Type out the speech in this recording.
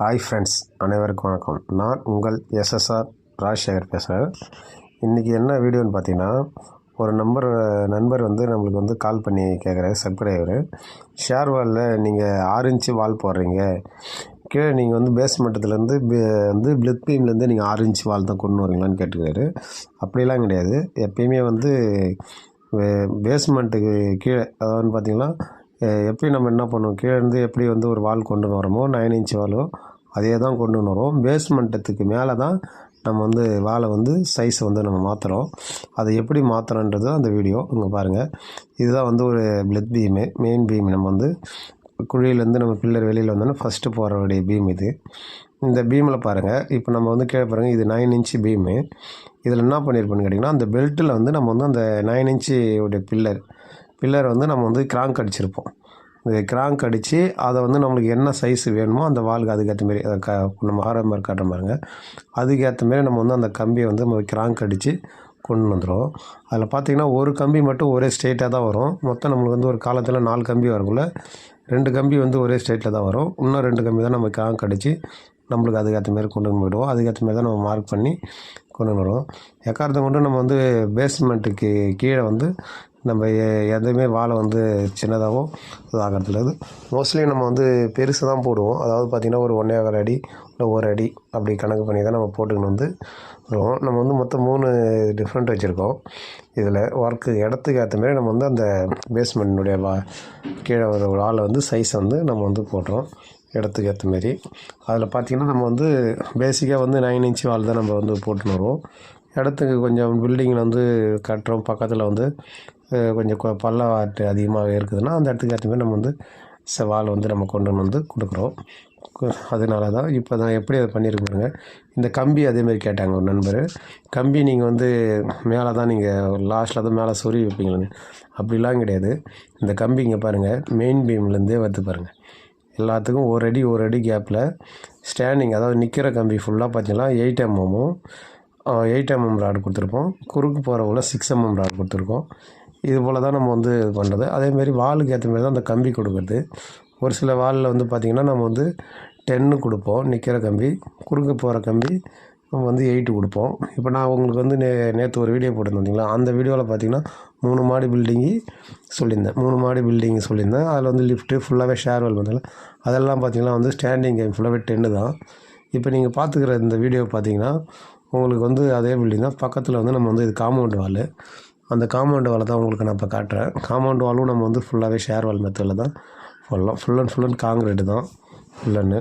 Hi friends, அனைவருக்கும் வணக்கம். நான் உங்கள் எஸ்எஸ்ஆர் ராஜசேகர் பேசுகிறேன். இன்றைக்கி என்ன வீடியோன்னு பார்த்தீங்கன்னா, ஒரு நண்பர் வந்து நம்மளுக்கு வந்து கால் பண்ணி கேட்குறாரு. சப்ஸ்கிரைபர், ஷேர் வாலில் நீங்கள் 6 இன்ச்சு வால் போடுறீங்க, கீழே நீங்கள் வந்து பேஸ்மெண்ட்டத்துலேருந்து வந்து பிளித் பீம்லேருந்து நீங்கள் 6 இன்ச்சு வால் தான் கொண்டு வரீங்களான்னு கேட்டுக்கிறாரு. அப்படிலாம் கிடையாது. எப்பயுமே வந்து பேஸ்மெண்ட்டுக்கு கீழே, அதாவது பார்த்திங்கன்னா, எப்படி நம்ம என்ன பண்ணுவோம், கீழேருந்து எப்படி வந்து ஒரு வால் கொண்டு வரோமோ 9 இன்ச் வாலோ அதே தான் கொண்டு வரோம். பேஸ்மெண்ட்டத்துக்கு மேலே தான் நம்ம வந்து வாலை வந்து சைஸை வந்து நம்ம மாற்றுறோம். அதை எப்படி மாற்றுறோன்றது அந்த வீடியோ இங்கே பாருங்கள். இதுதான் வந்து ஒரு பிளட் பீமு, மெயின் பீம். நம்ம வந்து குழியிலேருந்து நம்ம பில்லர் வெளியில் வந்தோன்னா ஃபஸ்ட்டு போகிறவுடைய பீம் இது. இந்த பீமில் பாருங்கள், இப்போ நம்ம வந்து கீழே பாருங்கள், இது 9 இன்ச்சு பீமு. இதில் என்ன பண்ணியிருப்போன்னு கேட்டிங்கன்னா, அந்த பெல்ட்டில் வந்து நம்ம வந்து அந்த 9 இன்ச்சு உடைய பில்லர் வந்து நம்ம வந்து கிராங்க் அடிச்சிருப்போம். இந்த கிராங்க் அடித்து அதை வந்து நம்மளுக்கு என்ன சைஸ் வேணுமோ அந்த வாலுக்கு அதுக்கேற்ற மாரி நம்ம ஆரம்பர் காட்டுற பாருங்க, அதுக்கேற்ற மாரி நம்ம வந்து அந்த கம்பியை வந்து நம்ம கிராங்க் அடித்து கொண்டு வந்துடும். அதில் பார்த்திங்கன்னா ஒரு கம்பி மட்டும் ஒரே ஸ்ட்ரெயிட்டாக தான் வரும். மொத்தம் நம்மளுக்கு வந்து ஒரு காலத்தில் 4 கம்பி வரக்குள்ள 2 கம்பி வந்து ஒரே ஸ்ட்ரெயிட்டில் தான் வரும். இன்னும் 2 கம்பி தான் நம்ம கிராங்க் அடித்து நம்மளுக்கு அதுக்கேற்ற மாரி கொண்டு வந்து போயிடுவோம். அதுக்கேற்ற மாரி தான் நம்ம மார்க் பண்ணி கொண்டு வந்துடுவோம். எக்காரத்தை கொண்டு நம்ம வந்து பேஸ்மெண்ட்டுக்கு கீழே வந்து நம்ம எதுவுமே வாலை வந்து சின்னதாகவோ இதாகிறதுல மோஸ்ட்லி நம்ம வந்து பெருசு தான் போடுவோம். அதாவது பார்த்திங்கன்னா ஒரு 1.25 அடி இல்லை 1 அடி அப்படி கணக்கு பண்ணி தான் நம்ம போட்டுக்கணும் வந்து வருவோம். நம்ம வந்து மொத்தம் 3 டிஃப்ரெண்ட் வச்சுருக்கோம். இதில் ஒர்க்கு இடத்துக்கு ஏற்ற மாரி நம்ம வந்து அந்த பேஸ்மெண்ட்டுடைய கீழே வர வாலை வந்து சைஸை வந்து நம்ம வந்து போடுறோம் இடத்துக்கு ஏற்ற மாரி. அதில் பார்த்திங்கன்னா நம்ம வந்து பேசிக்காக வந்து 9 இன்ச்சு வால் தான் நம்ம வந்து போட்டுன்னு வருவோம். இடத்துக்கு கொஞ்சம் பில்டிங்கில் வந்து கட்டுறோம், பக்கத்தில் வந்து கொஞ்சம் பள்ளவாட்டு அதிகமாக இருக்குதுன்னா அந்த இடத்துக்கு ஏற்ற மாதிரி நம்ம வந்து வால் வந்து நம்ம கொண்டு வந்து கொடுக்குறோம். அதனால தான் இப்போ நான் எப்படி அதை பண்ணியிருக்கேங்க. இந்த கம்பி அதேமாரி கேட்டாங்க ஒரு நண்பர், கம்பி நீங்கள் வந்து மேலே தான் நீங்கள் லாஸ்ட்டில் தான் மேலே சொருவி வைப்பீங்களேன்னு. அப்படிலாம் கிடையாது. இந்த கம்பி இங்கே பாருங்கள், மெயின் பீம்லேருந்தே வந்து பாருங்கள், எல்லாத்துக்கும் 1 அடி கேப்பில் ஸ்டாண்டிங், அதாவது நிற்கிற கம்பி ஃபுல்லாக பார்த்தீங்கன்னா 8 mm 8 mm ராடு கொடுத்துருப்போம். குறுக்கு போகிறவங்கள 6 mm ராடு கொடுத்துருக்கோம். இது போல் தான் நம்ம வந்து இது பண்ணுறது. அதேமாரி வாலுக்கு ஏற்ற மாரி தான் அந்த கம்பி கொடுக்குறது. ஒரு சில வாலில் வந்து பார்த்திங்கன்னா நம்ம வந்து 10 கொடுப்போம் நிற்கிற கம்பி, குறுக்கு போகிற கம்பி நம்ம வந்து 8 கொடுப்போம். இப்போ நான் உங்களுக்கு வந்து நேற்று ஒரு வீடியோ போட்டிருந்தீங்களா, அந்த வீடியோவில் பார்த்திங்கன்னா 3 மாடி பில்டிங்கு சொல்லியிருந்தேன். அதில் வந்து லிஃப்ட்டு ஃபுல்லாகவே ஷேர்வெல் வந்தால அதெல்லாம் பார்த்திங்கன்னா வந்து ஸ்டாண்டிங் ஃபுல்லாகவே 10 தான். இப்போ நீங்கள் பார்த்துக்கிற இந்த வீடியோ பார்த்திங்கன்னா உங்களுக்கு வந்து அதே பில்டிங் தான். பக்கத்தில் வந்து நம்ம வந்து இது காம்பவுண்ட் வால், அந்த காம்பவுண்ட் வாலை தான் உங்களுக்கு நான் இப்போ காட்டுறேன். காம்பவுண்ட் வாலும் நம்ம வந்து ஃபுல்லாகவே ஷேர் வால் மெத்தடில் தான் ஃபுல் அண்ட் காங்கிரீட்டு தான் ஃபுல்லன்னு.